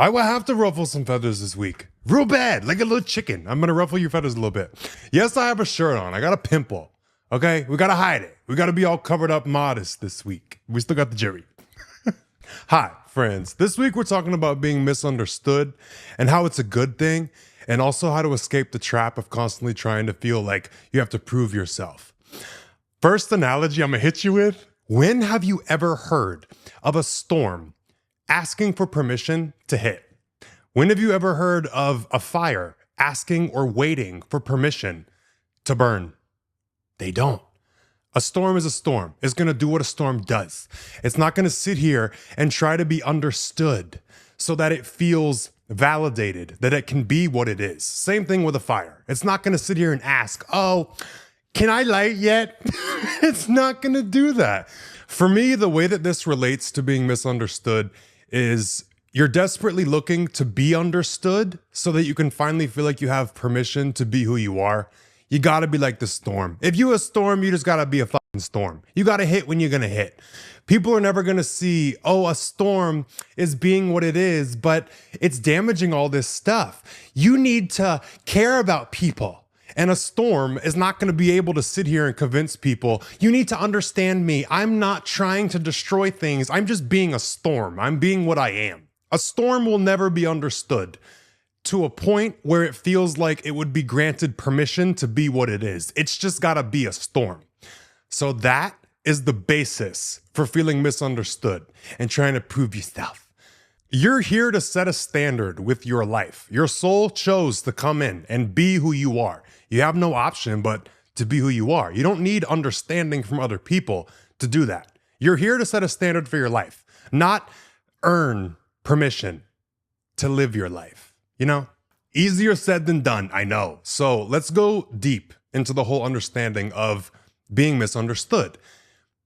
I will have to ruffle some feathers this week. Real bad, like a little chicken. I'm gonna ruffle your feathers a little bit. Yes, I have a shirt on. I got a pimple. Okay, we gotta hide it. We gotta be all covered up modest this week. We still got the jury. Hi, friends. This week we're talking about being misunderstood and how it's a good thing, and also how to escape the trap of constantly trying to feel like you have to prove yourself. First analogy I'm gonna hit you with: when have you ever heard of a storm asking for permission to hit? When have you ever heard of a fire asking or waiting for permission to burn? They don't. A storm is a storm. It's going to do what a storm does. It's not going to sit here and try to be understood so that it feels validated, that it can be what it is. Same thing with a fire. It's not going to sit here and ask, oh, can I light yet? It's not going to do that. For me, the way that this relates to being misunderstood is you're desperately looking to be understood so that you can finally feel like you have permission to be who you are. You gotta be like the storm. If you a storm, you just gotta be a fucking storm. You gotta hit when you're gonna hit. People are never gonna see, oh, a storm is being what it is, but it's damaging all this stuff. You need to care about people. And a storm is not going to be able to sit here and convince people, you need to understand me. I'm not trying to destroy things. I'm just being a storm. I'm being what I am. A storm will never be understood to a point where it feels like it would be granted permission to be what it is. It's just got to be a storm. So that is the basis for feeling misunderstood and trying to prove yourself. You're here to set a standard with your life. Your soul chose to come in and be who you are. You have no option but to be who you are. You don't need understanding from other people to do that. You're here to set a standard for your life, not earn permission to live your life. You know, easier said than done, I know. So let's go deep into the whole understanding of being misunderstood.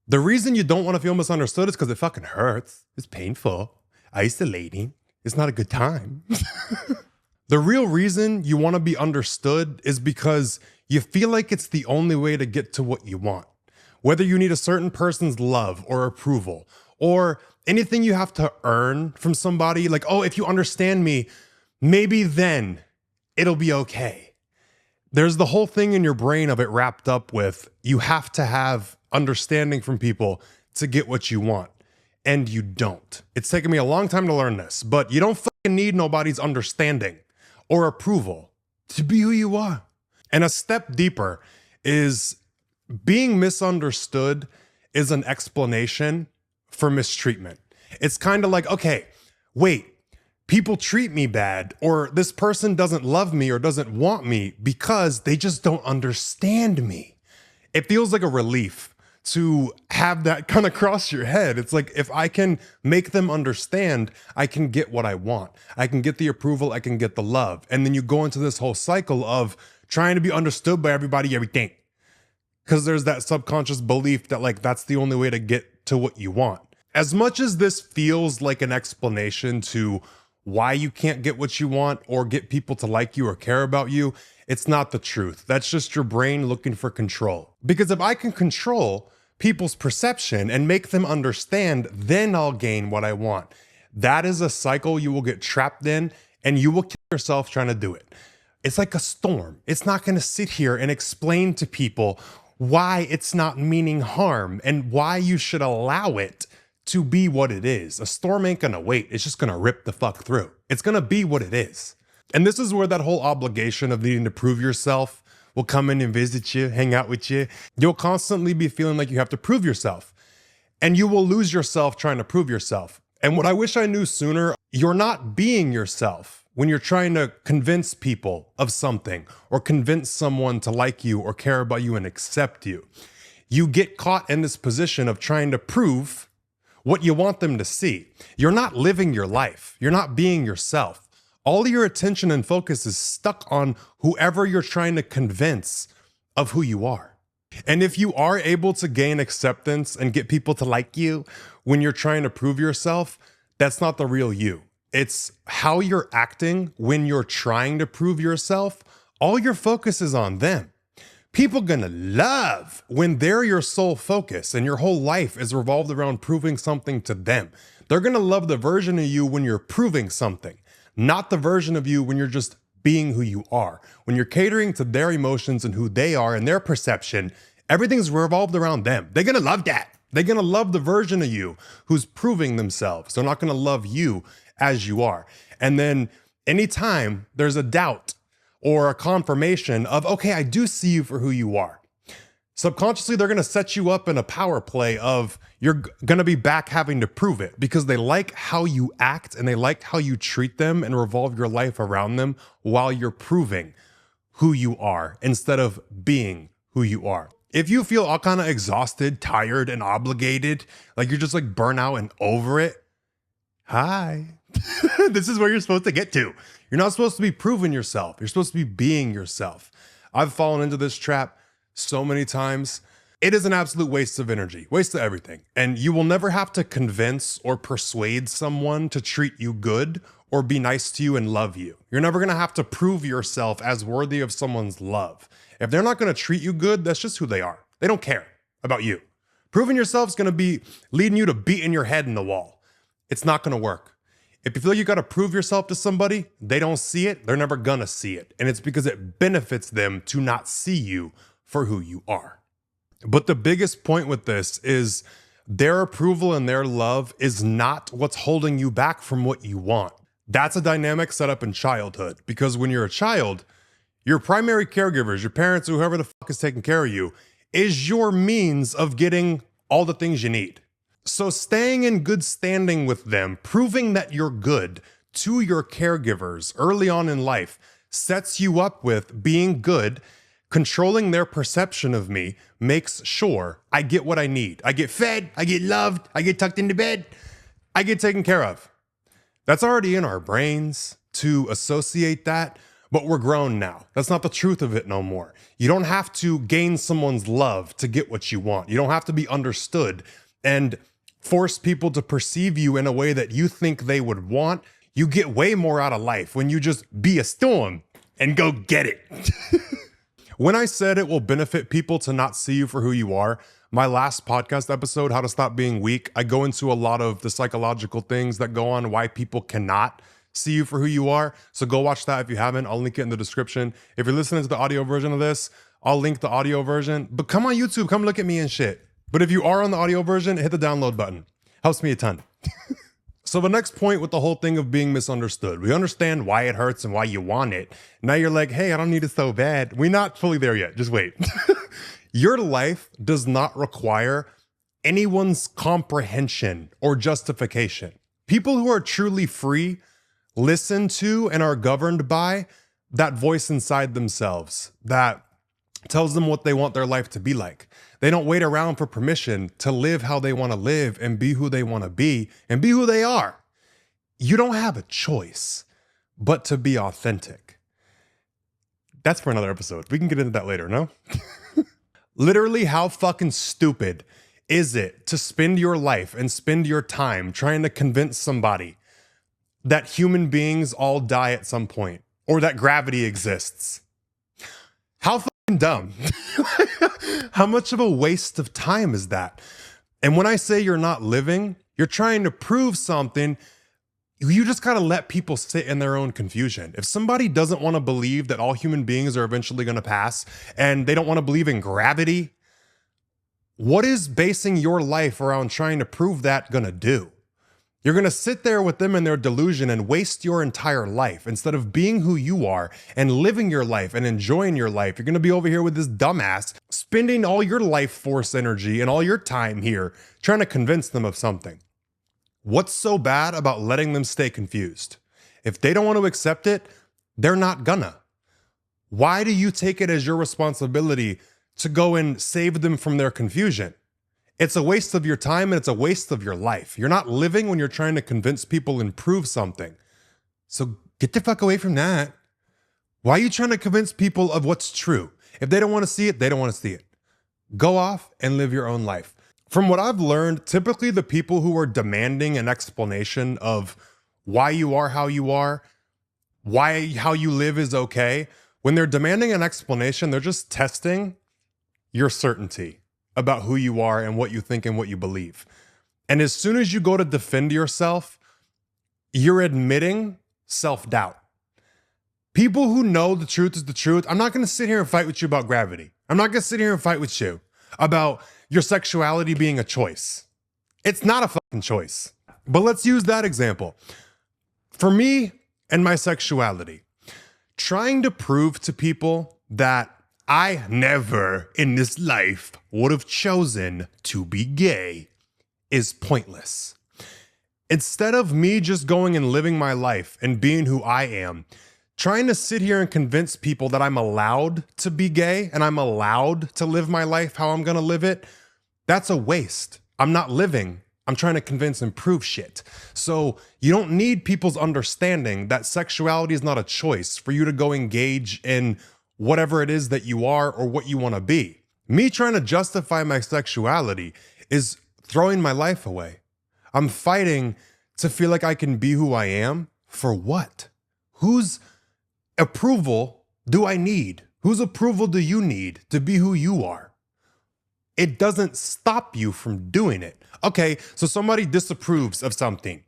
The reason you don't want to feel misunderstood is because it fucking hurts. It's painful, isolating. It's not a good time. The real reason you want to be understood is because you feel like it's the only way to get to what you want. Whether you need a certain person's love or approval, or anything you have to earn from somebody, like, oh, if you understand me, maybe then it'll be okay. There's the whole thing in your brain of it wrapped up with, you have to have understanding from people to get what you want. And you don't. It's taken me a long time to learn this, but you don't fucking need nobody's understanding or approval to be who you are. And a step deeper is being misunderstood is an explanation for mistreatment. It's kind of like, okay, wait, people treat me bad, or this person doesn't love me or doesn't want me because they just don't understand me. It feels like a relief to have that kind of cross your head. It's like, if I can make them understand, I can get what I want. I can get the approval, I can get the love. And then you go into this whole cycle of trying to be understood by everybody, everything. Because there's that subconscious belief that like, that's the only way to get to what you want. As much as this feels like an explanation to why you can't get what you want or get people to like you or care about you, it's not the truth. That's just your brain looking for control. Because if I can control people's perception and make them understand, then I'll gain what I want. That is a cycle you will get trapped in, and you will kill yourself trying to do it. It's like a storm. It's not going to sit here and explain to people why it's not meaning harm and why you should allow it to be what it is. A storm ain't going to wait. It's just going to rip the fuck through. It's going to be what it is. And this is where that whole obligation of needing to prove yourself will come in and visit you, hang out with you. You'll constantly be feeling like you have to prove yourself, and you will lose yourself trying to prove yourself. And what I wish I knew sooner, you're not being yourself when you're trying to convince people of something or convince someone to like you or care about you and accept you. You get caught in this position of trying to prove what you want them to see. You're not living your life. You're not being yourself. All your attention and focus is stuck on whoever you're trying to convince of who you are. And if you are able to gain acceptance and get people to like you when you're trying to prove yourself, that's not the real you. It's how you're acting when you're trying to prove yourself. All your focus is on them. People gonna love when they're your sole focus and your whole life is revolved around proving something to them. They're gonna love the version of you when you're proving something. not the version of you when you're just being who you are. When you're catering to their emotions and who they are and their perception, everything's revolved around them. They're gonna love that. They're gonna love the version of you who's proving themselves. They're not gonna love you as you are. And then anytime there's a doubt or a confirmation of, okay, I do see you for who you are, subconsciously, they're going to set you up in a power play of you're going to be back having to prove it because they like how you act and they like how you treat them and revolve your life around them while you're proving who you are instead of being who you are. If you feel all kind of exhausted, tired, and obligated, like you're just like burnout and over it, hi. This is where you're supposed to get to. You're not supposed to be proving yourself. You're supposed to be being yourself. I've fallen into this trap so many times. It is an absolute waste of energy, waste of everything. And you will never have to convince or persuade someone to treat you good or be nice to you and love you. You're never going to have to prove yourself as worthy of someone's love. If they're not going to treat you good, that's just who they are. They don't care about you. Proving yourself is going to be leading you to beating your head in the wall. It's not going to work. If you feel like you got to prove yourself to somebody, they don't see it, they're never going to see it. And it's because it benefits them to not see you for who you are. But the biggest point with this is their approval and their love is not what's holding you back from what you want. That's a dynamic set up in childhood, because when you're a child, your primary caregivers, your parents, whoever the fuck is taking care of you, is your means of getting all the things you need. So staying in good standing with them, proving that you're good to your caregivers early on in life, sets you up with being good. Controlling their perception of me makes sure I get what I need. I get fed, I get loved, I get tucked into bed, I get taken care of. That's already in our brains to associate that, but we're grown now. That's not the truth of it no more. You don't have to gain someone's love to get what you want. You don't have to be understood and force people to perceive you in a way that you think they would want. You get way more out of life when you just be a storm and go get it. When I said it will benefit people to not see you for who you are, my last podcast episode, How to Stop Being Weak, I go into a lot of the psychological things that go on why people cannot see you for who you are. So go watch that if you haven't. I'll link it in the description. If you're listening to the audio version of this, I'll link the audio version. But come on YouTube, come look at me and shit. But if you are on the audio version, hit the download button. Helps me a ton. So the next point with the whole thing of being misunderstood, we understand why it hurts and why you want it. Now you're like, hey, I don't need it so bad. We're not fully there yet. Just wait. Your life does not require anyone's comprehension or justification. People who are truly free listen to and are governed by that voice inside themselves that tells them what they want their life to be like. They don't wait around for permission to live how they want to live and be who they want to be and be who they are. You don't have a choice but to be authentic. That's for another episode. We can get into that later, no? Literally, how fucking stupid is it to spend your life and spend your time trying to convince somebody that human beings all die at some point or that gravity exists? How fucking dumb. How much of a waste of time is that? And when I say you're not living, you're trying to prove something. You just gotta let people sit in their own confusion. If somebody doesn't want to believe that all human beings are eventually going to pass and they don't want to believe in gravity, what is basing your life around trying to prove that going to do? You're going to sit there with them in their delusion and waste your entire life instead of being who you are and living your life and enjoying your life. You're going to be over here with this dumbass spending all your life force energy and all your time here trying to convince them of something. What's so bad about letting them stay confused? If they don't want to accept it, they're not gonna. Why do you take it as your responsibility to go and save them from their confusion? It's a waste of your time and it's a waste of your life. You're not living when you're trying to convince people and prove something. So get the fuck away from that. Why are you trying to convince people of what's true? If they don't want to see it, they don't want to see it. Go off and live your own life. From what I've learned, typically the people who are demanding an explanation of why you are how you are, why how you live is okay, when they're demanding an explanation, they're just testing your certainty about who you are and what you think and what you believe. And as soon as you go to defend yourself, you're admitting self-doubt. People who know the truth is the truth. I'm not going to sit here and fight with you about gravity. I'm not going to sit here and fight with you about your sexuality being a choice. It's not a fucking choice. But let's use that example. For me and my sexuality, trying to prove to people that I never in this life would have chosen to be gay is pointless. Instead of me just going and living my life and being who I am, trying to sit here and convince people that I'm allowed to be gay and I'm allowed to live my life how I'm going to live it, that's a waste. I'm not living. I'm trying to convince and prove shit. So you don't need people's understanding that sexuality is not a choice for you to go engage in whatever it is that you are or what you want to be. Me trying to justify my sexuality is throwing my life away. I'm fighting to feel like I can be who I am. For what? Whose approval do I need? Whose approval do you need to be who you are? It doesn't stop you from doing it. Okay, so somebody disapproves of something.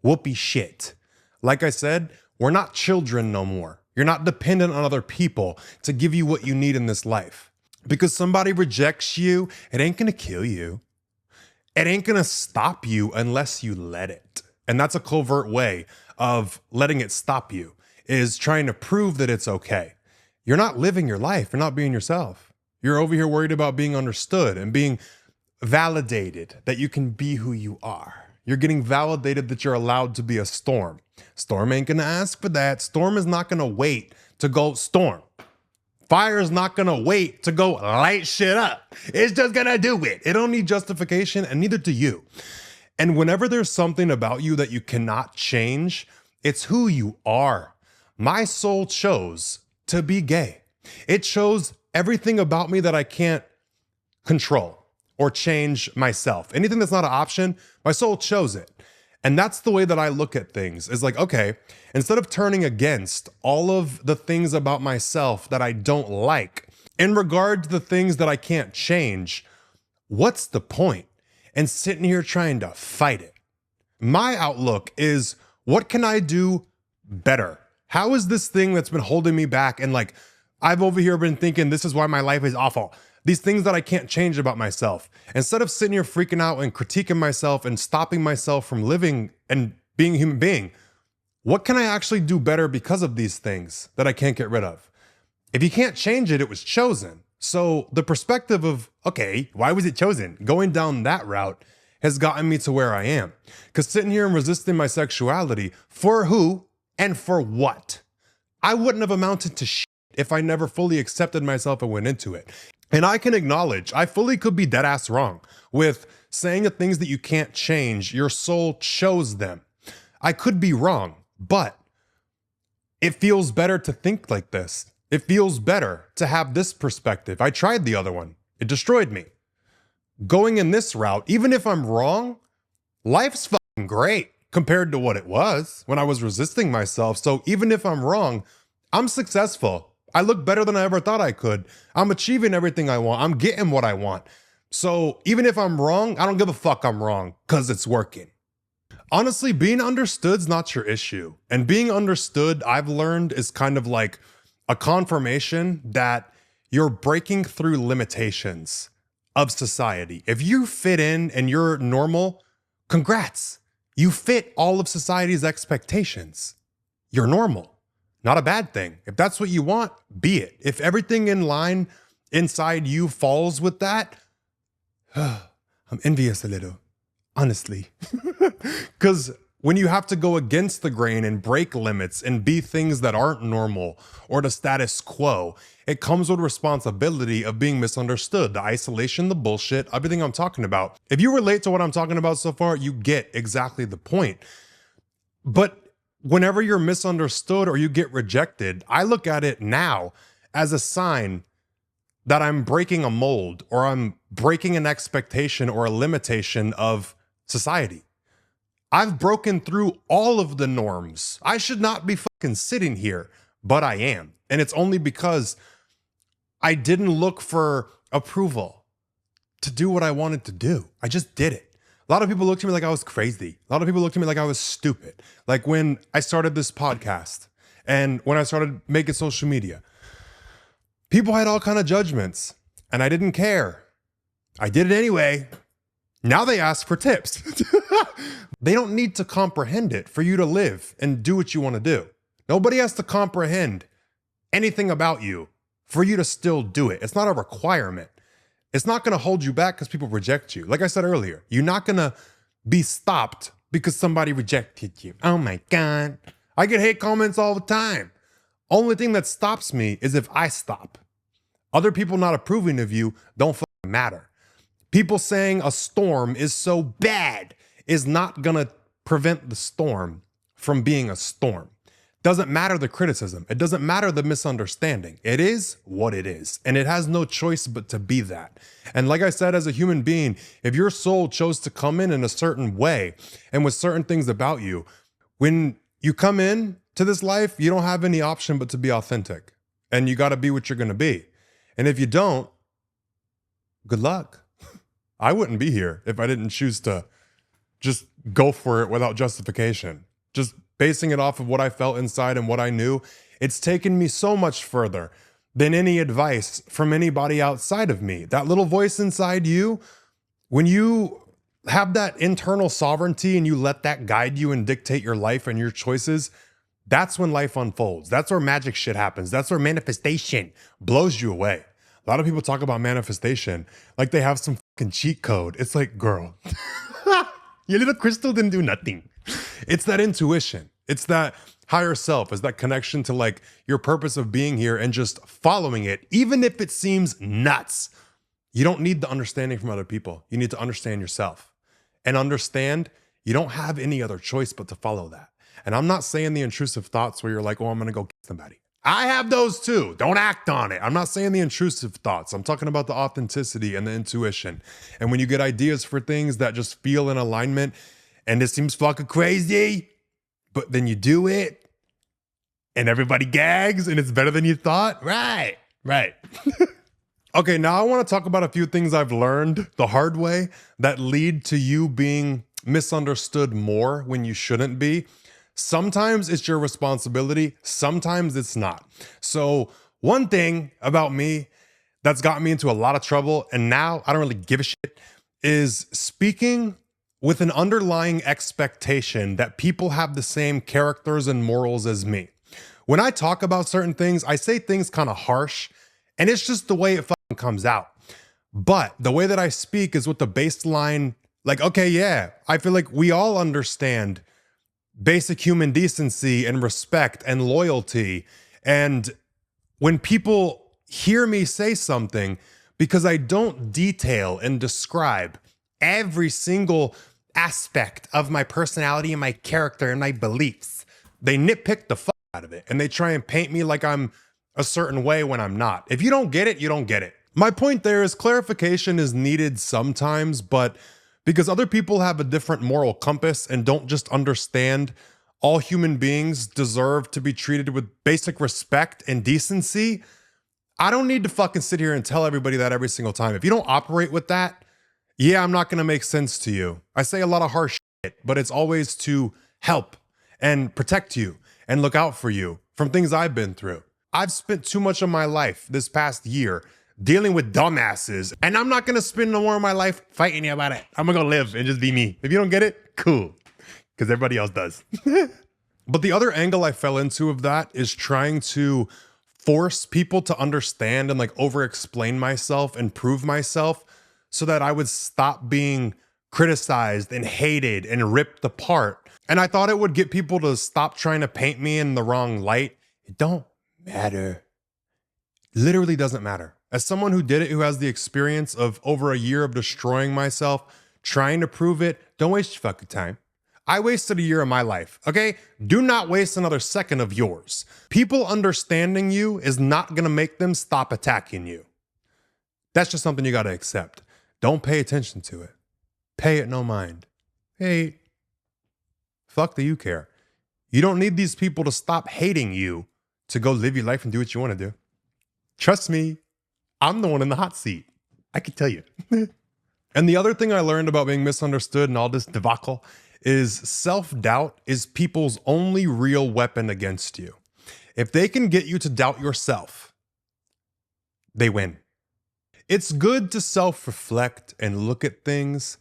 Whoopee shit. Like I said, we're not children no more. You're not dependent on other people to give you what you need in this life. Because somebody rejects you, it ain't gonna kill you. It ain't gonna stop you unless you let it. And that's a covert way of letting it stop you, is trying to prove that it's okay. You're not living your life. You're not being yourself. You're over here worried about being understood and being validated that you can be who you are. You're getting validated that you're allowed to be a Storm. Storm ain't gonna ask for that. Storm is not gonna wait to go storm. Fire is not gonna wait to go light shit up. It's just gonna do it. It don't need justification, and neither do you. And whenever there's something about you that you cannot change, it's who you are. My soul chose to be gay. It chose everything about me that I can't control or change myself. Anything that's not an option, my soul chose it. And that's the way that I look at things, is like, okay, instead of turning against all of the things about myself that I don't like, in regard to the things that I can't change, what's the point? And sitting here trying to fight it. My outlook is, what can I do better? How is this thing that's been holding me back? And like, I've over here been thinking this is why my life is awful. These things that I can't change about myself. Instead of sitting here freaking out and critiquing myself and stopping myself from living and being a human being, what can I actually do better because of these things that I can't get rid of? If you can't change it, it was chosen. So the perspective of, okay, why was it chosen? Going down that route has gotten me to where I am. Because sitting here and resisting my sexuality, for who and for what? I wouldn't have amounted to shit if I never fully accepted myself and went into it. And I can acknowledge, I fully could be dead ass wrong with saying the things that you can't change, your soul chose them. I could be wrong, but it feels better to think like this. It feels better to have this perspective. I tried the other one. It destroyed me. Going in this route, even if I'm wrong, life's fucking great compared to what it was when I was resisting myself. So even if I'm wrong, I'm successful. I look better than I ever thought I could. I'm achieving everything I want. I'm getting what I want. So even if I'm wrong, I don't give a fuck I'm wrong because it's working. Honestly, being understood's not your issue. And being understood, I've learned, is kind of like a confirmation that you're breaking through limitations of society. If you fit in and you're normal, congrats. You fit all of society's expectations. You're normal. Not a bad thing. If that's what you want, be it. If everything in line inside you falls with that, I'm envious a little, honestly. Because when you have to go against the grain and break limits and be things that aren't normal or the status quo, it comes with responsibility of being misunderstood, the isolation, the bullshit, everything I'm talking about. If you relate to what I'm talking about so far, you get exactly the point. But whenever you're misunderstood or you get rejected, I look at it now as a sign that I'm breaking a mold or I'm breaking an expectation or a limitation of society. I've broken through all of the norms. I should not be fucking sitting here, but I am. And it's only because I didn't look for approval to do what I wanted to do. I just did it. A lot of people looked at me like I was crazy. A lot of people looked at me like I was stupid. Like when I started this podcast and when I started making social media, people had all kind of judgments and I didn't care. I did it anyway. Now they ask for tips. They don't need to comprehend it for you to live and do what you want to do. Nobody has to comprehend anything about you for you to still do it. It's not a requirement. It's not going to hold you back because people reject you. Like I said earlier, you're not going to be stopped because somebody rejected you. Oh my God. I get hate comments all the time. Only thing that stops me is if I stop. Other people not approving of you don't fucking matter. People saying a storm is so bad is not going to prevent the storm from being a storm. Doesn't matter the criticism. It doesn't matter the misunderstanding. It is what it is. And it has no choice but to be that. And like I said, as a human being, if your soul chose to come in a certain way and with certain things about you, when you come in to this life, you don't have any option but to be authentic. And you got to be what you're going to be. And if you don't, good luck. I wouldn't be here if I didn't choose to just go for it without justification. Just basing it off of what I felt inside and what I knew. It's taken me so much further than any advice from anybody outside of me. That little voice inside you, when you have that internal sovereignty and you let that guide you and dictate your life and your choices, that's when life unfolds. That's where magic shit happens. That's where manifestation blows you away. A lot of people talk about manifestation like they have some fucking cheat code. It's like, girl, your little crystal didn't do nothing. It's that intuition. It's that higher self. It's that connection to like your purpose of being here and just following it, even if it seems nuts. You don't need the understanding from other people. You need to understand yourself and understand you don't have any other choice but to follow that. And I'm not saying the intrusive thoughts where you're like, oh, I'm going to go kill somebody. I have those too. Don't act on it. I'm not saying the intrusive thoughts. I'm talking about the authenticity and the intuition. And when you get ideas for things that just feel in alignment and it seems fucking crazy, but then you do it and everybody gags and it's better than you thought. Right. Okay, now I want to talk about a few things I've learned the hard way that lead to you being misunderstood more when you shouldn't be. Sometimes it's your responsibility, sometimes it's not. So one thing about me that's got me into a lot of trouble, and now I don't really give a shit, is speaking with an underlying expectation that people have the same characters and morals as me. When I talk about certain things, I say things kind of harsh, and it's just the way it fucking comes out. But the way that I speak is with the baseline, like, okay, yeah, I feel like we all understand basic human decency and respect and loyalty. And when people hear me say something, because I don't detail and describe every single aspect of my personality and my character and my beliefs, they nitpick the fuck out of it and they try and paint me like I'm a certain way when I'm not. If you don't get it, you don't get it. My point there is clarification is needed sometimes, but because other people have a different moral compass and don't just understand all human beings deserve to be treated with basic respect and decency, I don't need to fucking sit here and tell everybody that every single time. If you don't operate with that, yeah, I'm not going to make sense to you. I say a lot of harsh shit, but it's always to help and protect you and look out for you from things I've been through. I've spent too much of my life this past year dealing with dumbasses, and I'm not going to spend no more of my life fighting you about it. I'm going to go live and just be me. If you don't get it, cool, because everybody else does. But the other angle I fell into of that is trying to force people to understand and like over-explain myself and prove myself so that I would stop being criticized and hated and ripped apart. And I thought it would get people to stop trying to paint me in the wrong light. It don't matter. Literally doesn't matter. As someone who did it, who has the experience of over a year of destroying myself, trying to prove it, don't waste your fucking time. I wasted a year of my life, okay? Do not waste another second of yours. People understanding you is not gonna make them stop attacking you. That's just something you gotta accept. Don't pay attention to it. Pay it no mind. Hey, fuck do you care? You don't need these people to stop hating you to go live your life and do what you wanna do. Trust me, I'm the one in the hot seat. I can tell you. And the other thing I learned about being misunderstood and all this debacle is self-doubt is people's only real weapon against you. If they can get you to doubt yourself, they win. It's good to self-reflect and look at things,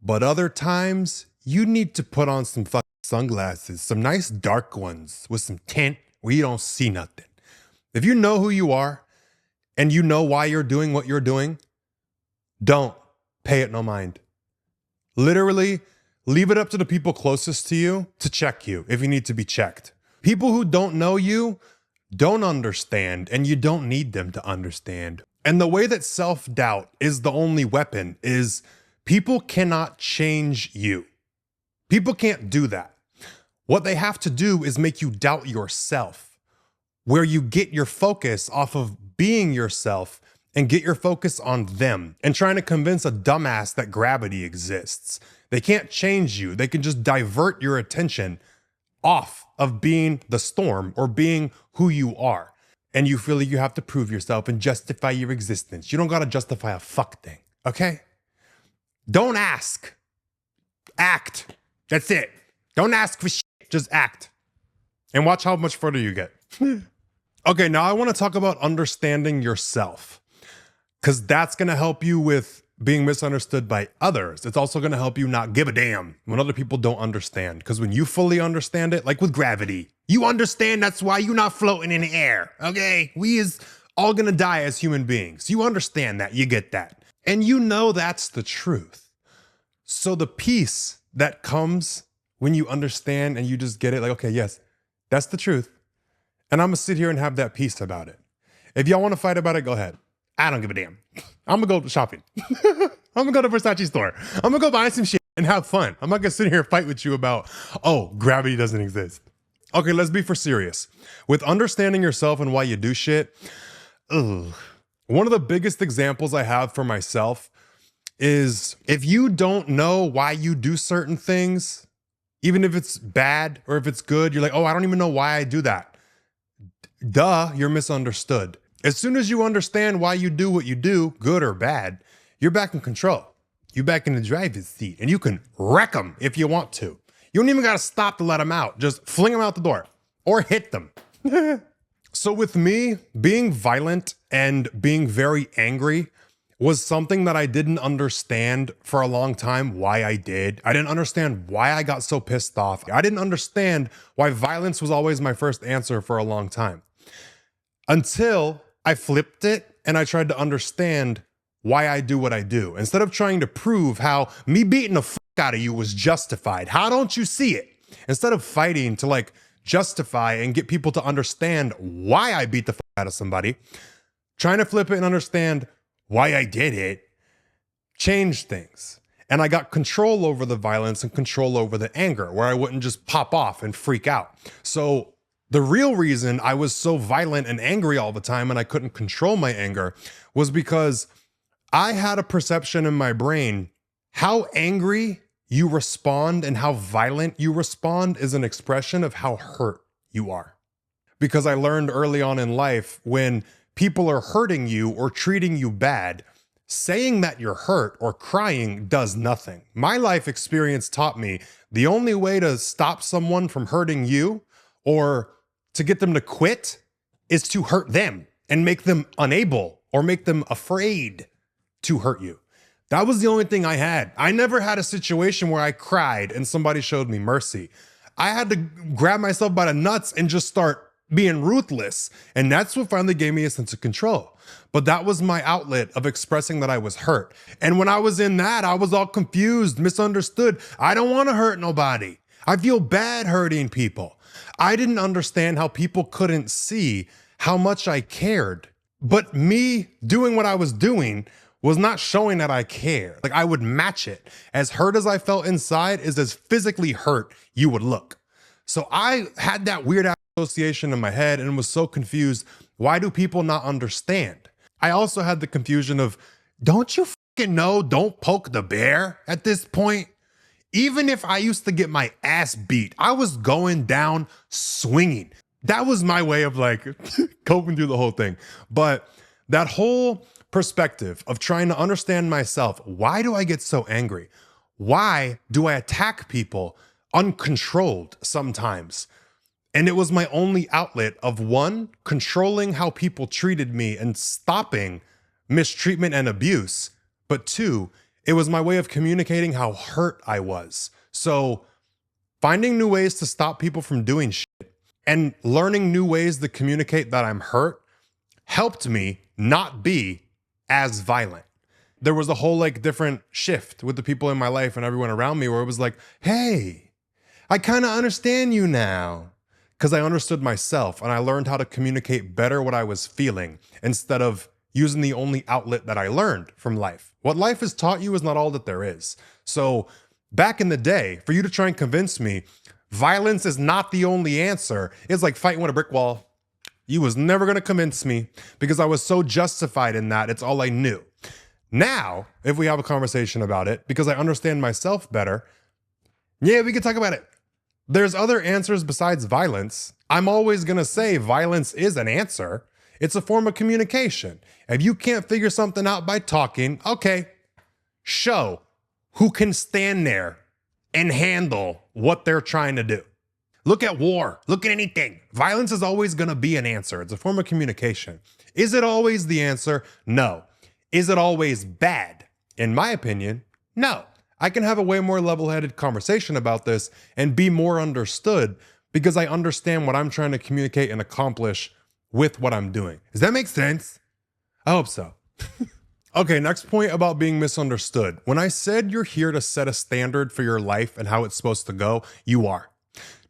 but other times you need to put on some fucking sunglasses, some nice dark ones with some tint where you don't see nothing. If you know who you are and you know why you're doing what you're doing, don't pay it no mind. Literally, leave it up to the people closest to you to check you if you need to be checked. People who don't know you don't understand, and you don't need them to understand. And the way that self-doubt is the only weapon is people cannot change you. People can't do that. What they have to do is make you doubt yourself, where you get your focus off of being yourself and get your focus on them and trying to convince a dumbass that gravity exists. They can't change you. They can just divert your attention off of being the storm or being who you are. And you feel like you have to prove yourself and justify your existence. You don't gotta justify a fuck thing, okay? Don't ask. Act. That's it. Don't ask for shit, just act. And watch how much further you get. Okay, now I wanna talk about understanding yourself, because that's gonna help you with being misunderstood by others. It's also gonna help you not give a damn when other people don't understand. Because when you fully understand it, like with gravity, you understand that's why you're not floating in the air, okay? We is all gonna die as human beings. You understand that, you get that. And you know that's the truth. So the peace that comes when you understand and you just get it, like, okay, yes, that's the truth. And I'm gonna sit here and have that peace about it. If y'all wanna fight about it, go ahead. I don't give a damn. I'm gonna go shopping. I'm gonna go to Versace store. I'm gonna go buy some shit and have fun. I'm not gonna sit here and fight with you about, oh, gravity doesn't exist. Okay, let's be for serious. With understanding yourself and why you do shit, one of the biggest examples I have for myself is if you don't know why you do certain things, even if it's bad or if it's good, you're like, oh, I don't even know why I do that. Duh, you're misunderstood. As soon as you understand why you do what you do, good or bad, you're back in control. You're back in the driver's seat and you can wreck them if you want to. You don't even gotta stop to let them out. Just fling them out the door or hit them. So with me, being violent and being very angry was something that I didn't understand for a long time why I did. I didn't understand why I got so pissed off. I didn't understand why violence was always my first answer for a long time. Until I flipped it and I tried to understand why I do what I do. Instead of trying to prove how me beating the fuck out of you was justified. How don't you see it? Instead of fighting to like justify and get people to understand why I beat the fuck out of somebody, trying to flip it and understand why I did it changed things. And I got control over the violence and control over the anger, where I wouldn't just pop off and freak out. So the real reason I was so violent and angry all the time and I couldn't control my anger was because I had a perception in my brain how angry you respond and how violent you respond is an expression of how hurt you are. Because I learned early on in life, when people are hurting you or treating you bad, saying that you're hurt or crying does nothing. My life experience taught me the only way to stop someone from hurting you or to get them to quit is to hurt them and make them unable or make them afraid to hurt you. That was the only thing I had. I never had a situation where I cried and somebody showed me mercy. I had to grab myself by the nuts and just start being ruthless. And that's what finally gave me a sense of control. But that was my outlet of expressing that I was hurt. And when I was in that, I was all confused, misunderstood. I don't want to hurt nobody. I feel bad hurting people. I didn't understand how people couldn't see how much I cared. But me doing what I was doing was not showing that I cared. Like, I would match it. As hurt as I felt inside is as physically hurt you would look. So I had that weird association in my head and was so confused. Why do people not understand? I also had the confusion of, don't you fucking know, don't poke the bear at this point? Even if I used to get my ass beat, I was going down swinging. That was my way of like coping through the whole thing. But that whole perspective of trying to understand myself. Why do I get so angry? Why do I attack people uncontrolled sometimes? And it was my only outlet of one, controlling how people treated me and stopping mistreatment and abuse. But two, it was my way of communicating how hurt I was. So finding new ways to stop people from doing shit and learning new ways to communicate that I'm hurt helped me not be as violent. There was a whole different shift with the people in my life and everyone around me where it was like, hey, I kind of understand you now. Because I understood myself and I learned how to communicate better what I was feeling instead of using the only outlet that I learned from life. What life has taught you is not all that there is. So back in the day, for you to try and convince me violence is not the only answer, it's like fighting with a brick wall. You was never going to convince me because I was so justified in that. It's all I knew. Now, if we have a conversation about it, because I understand myself better, yeah, we can talk about it. There's other answers besides violence. I'm always going to say violence is an answer. It's a form of communication. If you can't figure something out by talking, okay, show who can stand there and handle what they're trying to do. Look at war. Look at anything. Violence is always going to be an answer. It's a form of communication. Is it always the answer? No. Is it always bad? In my opinion, no. I can have a way more level-headed conversation about this and be more understood because I understand what I'm trying to communicate and accomplish with what I'm doing. Does that make sense? I hope so. Okay, next point about being misunderstood. When I said you're here to set a standard for your life and how it's supposed to go, you are.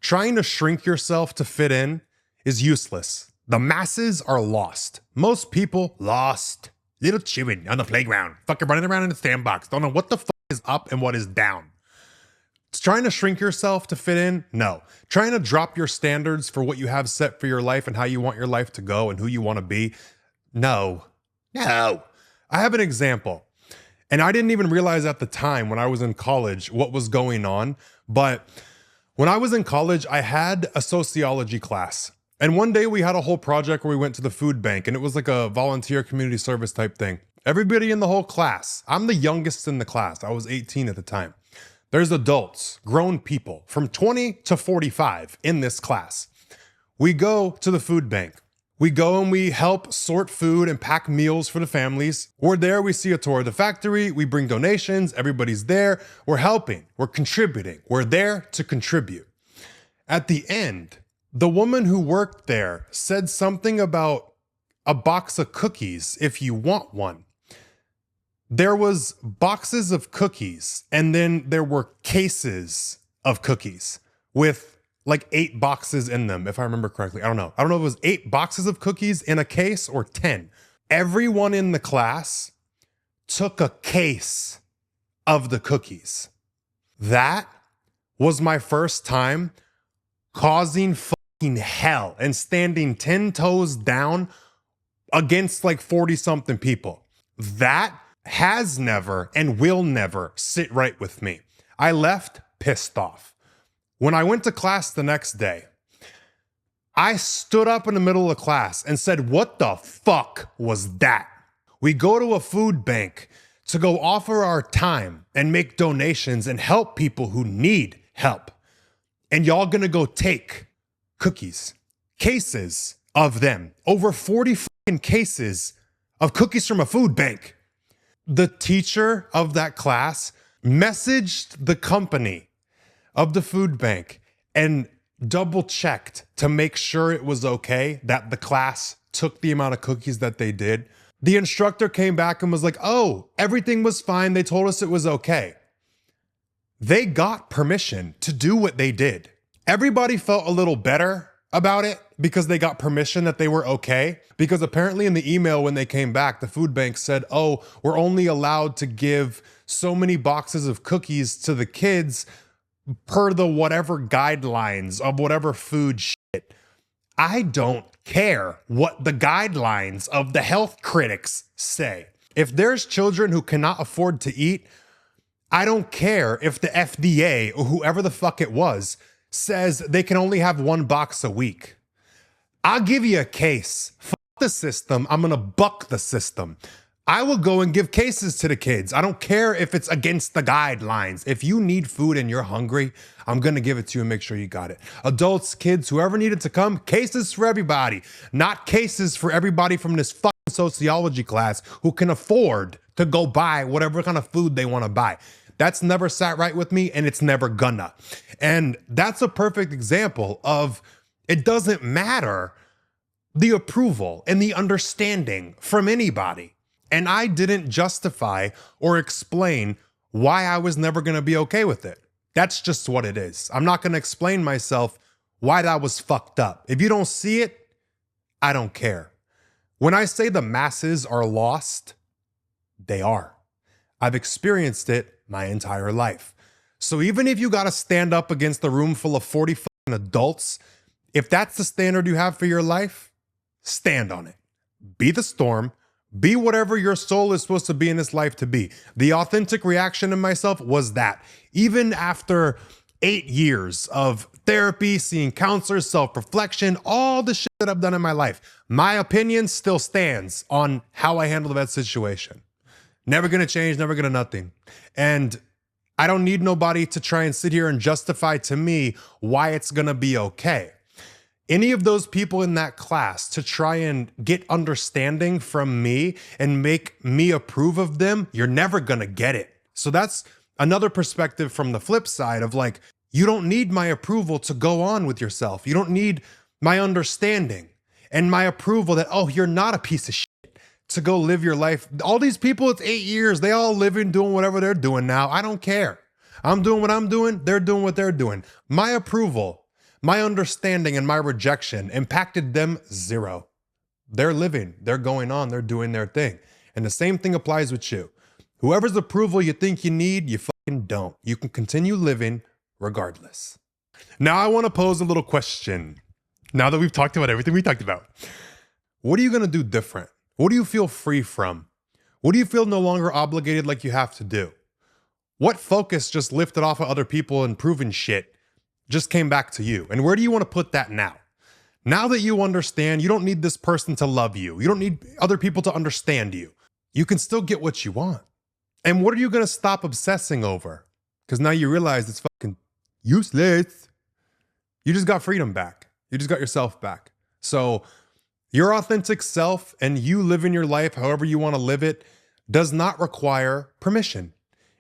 Trying to shrink yourself to fit in is useless. The masses are lost. Most people lost. Little children on the playground, fucking running around in the sandbox, don't know what the fuck is up and what is down. It's trying to shrink yourself to fit in? No. Trying to drop your standards for what you have set for your life and how you want your life to go and who you want to be? No. No. I have an example. And I didn't even realize at the time when I was in college what was going on. But when I was in college, I had a sociology class. And one day we had a whole project where we went to the food bank and it was like a volunteer community service type thing. Everybody in the whole class, I'm the youngest in the class. I was 18 at the time. There's adults, grown people from 20 to 45 in this class. We go to the food bank. We go and we help sort food and pack meals for the families. We're there, we see a tour of the factory, we bring donations, everybody's there. We're helping, we're contributing. We're there to contribute. At the end, the woman who worked there said something about a box of cookies if you want one. There was boxes of cookies and then there were cases of cookies with like 8 boxes in them, if I remember correctly. I don't know if it was 8 boxes of cookies in a case or 10. Everyone in the class took a case of the cookies. That was my first time causing fucking hell and standing 10 toes down against like 40 something people. That has never and will never sit right with me. I left pissed off. When I went to class the next day, I stood up in the middle of class and said, what the fuck was that? We go to a food bank to go offer our time and make donations and help people who need help. And y'all gonna go take cookies, cases of them, over 40 fucking cases of cookies from a food bank. The teacher of that class messaged the company of the food bank and double checked to make sure it was okay that the class took the amount of cookies that they did. The instructor came back and was like, oh, everything was fine. They told us it was okay. They got permission to do what they did. Everybody felt a little better about it because they got permission that they were okay. Because apparently in the email when they came back, the food bank said, oh, we're only allowed to give so many boxes of cookies to the kids per the whatever guidelines of whatever food shit. I don't care what the guidelines of the health critics say. If there's children who cannot afford to eat, I don't care if the FDA or whoever the fuck it was says they can only have 1 box a week. I'll give you a case. Fuck the system. I'm gonna buck the system. I will go and give cases to the kids. I don't care if it's against the guidelines. If you need food and you're hungry, I'm going to give it to you and make sure you got it. Adults, kids, whoever needed to come, cases for everybody, not cases for everybody from this fucking sociology class who can afford to go buy whatever kind of food they want to buy. That's never sat right with me, and it's never gonna. And that's a perfect example of it doesn't matter the approval and the understanding from anybody. And I didn't justify or explain why I was never going to be okay with it. That's just what it is. I'm not going to explain myself why that was fucked up. If you don't see it, I don't care. When I say the masses are lost, they are. I've experienced it my entire life. So even if you got to stand up against a room full of 40 fucking adults, if that's the standard you have for your life, stand on it. Be the storm. Be whatever your soul is supposed to be in this life to be. The authentic reaction in myself was that. Even after 8 years of therapy, seeing counselors, self-reflection, all the shit that I've done in my life, my opinion still stands on how I handled that situation. Never gonna change, never gonna nothing. And I don't need nobody to try and sit here and justify to me why it's gonna be okay. Any of those people in that class to try and get understanding from me and make me approve of them, you're never gonna get it. So that's another perspective from the flip side of like, you don't need my approval to go on with yourself. You don't need my understanding and my approval that, oh, you're not a piece of shit to go live your life. All these people, it's 8 years. They all living, doing whatever they're doing now. I don't care. I'm doing what I'm doing. They're doing what they're doing. My approval, my understanding, and my rejection impacted them zero. They're living, they're going on, they're doing their thing. And the same thing applies with you. Whoever's approval you think you need, you fucking don't. You can continue living regardless. Now I want to pose a little question. Now that we've talked about everything we talked about, what are you going to do different? What do you feel free from? What do you feel no longer obligated like you have to do? What focus just lifted off of other people and proven shit just came back to you? And where do you want to put that now? Now that you understand, you don't need this person to love you. You don't need other people to understand you. You can still get what you want. And what are you going to stop obsessing over? Because now you realize it's fucking useless. You just got freedom back. You just got yourself back. So your authentic self and you living your life however you want to live it does not require permission.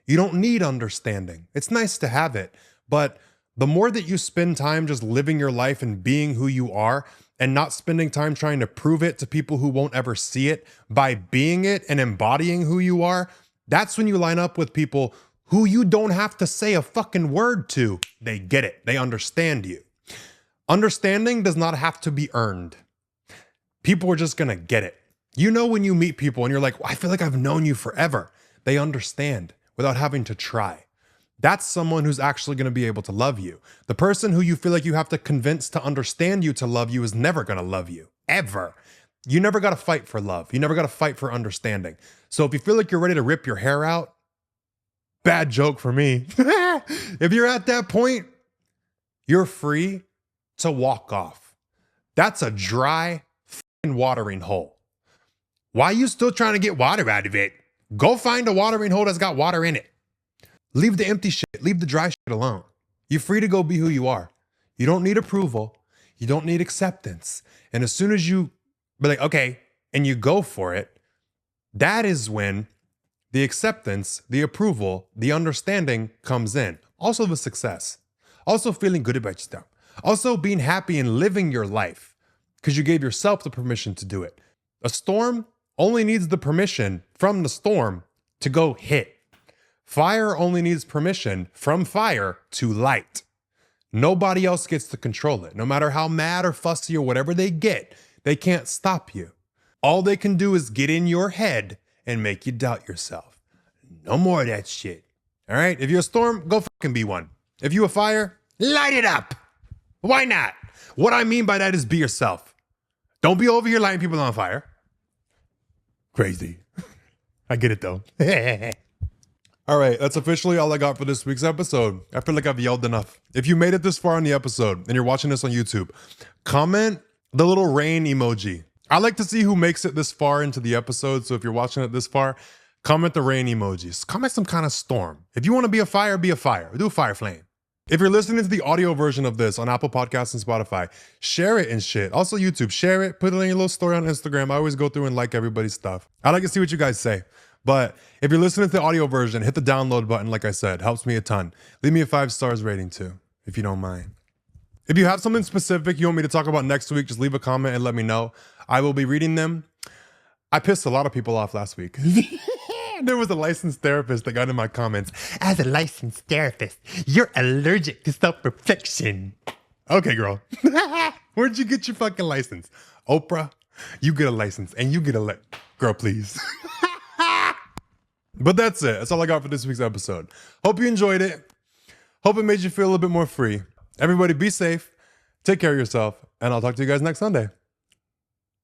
You don't need understanding. It's nice to have it, but the more that you spend time just living your life and being who you are and not spending time trying to prove it to people who won't ever see it by being it and embodying who you are, that's when you line up with people who you don't have to say a fucking word to. They get it. They understand you. Understanding does not have to be earned. People are just going to get it. You know when you meet people and you're like, well, I feel like I've known you forever. They understand without having to try. That's someone who's actually going to be able to love you. The person who you feel like you have to convince to understand you to love you is never going to love you, ever. You never got to fight for love. You never got to fight for understanding. So if you feel like you're ready to rip your hair out, bad joke for me. If you're at that point, you're free to walk off. That's a dry fucking watering hole. Why are you still trying to get water out of it? Go find a watering hole that's got water in it. Leave the empty shit, leave the dry shit alone. You're free to go be who you are. You don't need approval. You don't need acceptance. And as soon as you be like, okay, and you go for it, that is when the acceptance, the approval, the understanding comes in. Also the success. Also feeling good about yourself. Also being happy and living your life because you gave yourself the permission to do it. A storm only needs the permission from the storm to go hit. Fire only needs permission from fire to light. Nobody else gets to control it. No matter how mad or fussy or whatever they get, they can't stop you. All they can do is get in your head and make you doubt yourself. No more of that shit. All right? If you're a storm, go fucking be one. If you a fire, light it up. Why not? What I mean by that is be yourself. Don't be over here lighting people on fire. Crazy. I get it though. All right, that's officially all I got for this week's episode. I feel like I've yelled enough. If you made it this far in the episode and you're watching this on YouTube, comment the little rain emoji. I like to see who makes it this far into the episode. So if you're watching it this far, comment the rain emojis. Comment some kind of storm. If you want to be a fire, be a fire. Do a fire flame. If you're listening to the audio version of this on Apple Podcasts and Spotify, share it and shit. Also YouTube, share it, put it in your little story on Instagram. I always go through and like everybody's stuff. I like to see what you guys say. But if you're listening to the audio version, hit the download button, like I said. Helps me a ton. Leave me a 5 stars rating too, if you don't mind. If you have something specific you want me to talk about next week, just leave a comment and let me know. I will be reading them. I pissed a lot of people off last week. There was a licensed therapist that got in my comments. As a licensed therapist, you're allergic to self-reflection. Okay, girl. Where'd you get your fucking license? Oprah, you get a license and you get a girl, please. But that's it. That's all I got for this week's episode. Hope you enjoyed it. Hope it made you feel a little bit more free. Everybody be safe. Take care of yourself. And I'll talk to you guys next Sunday.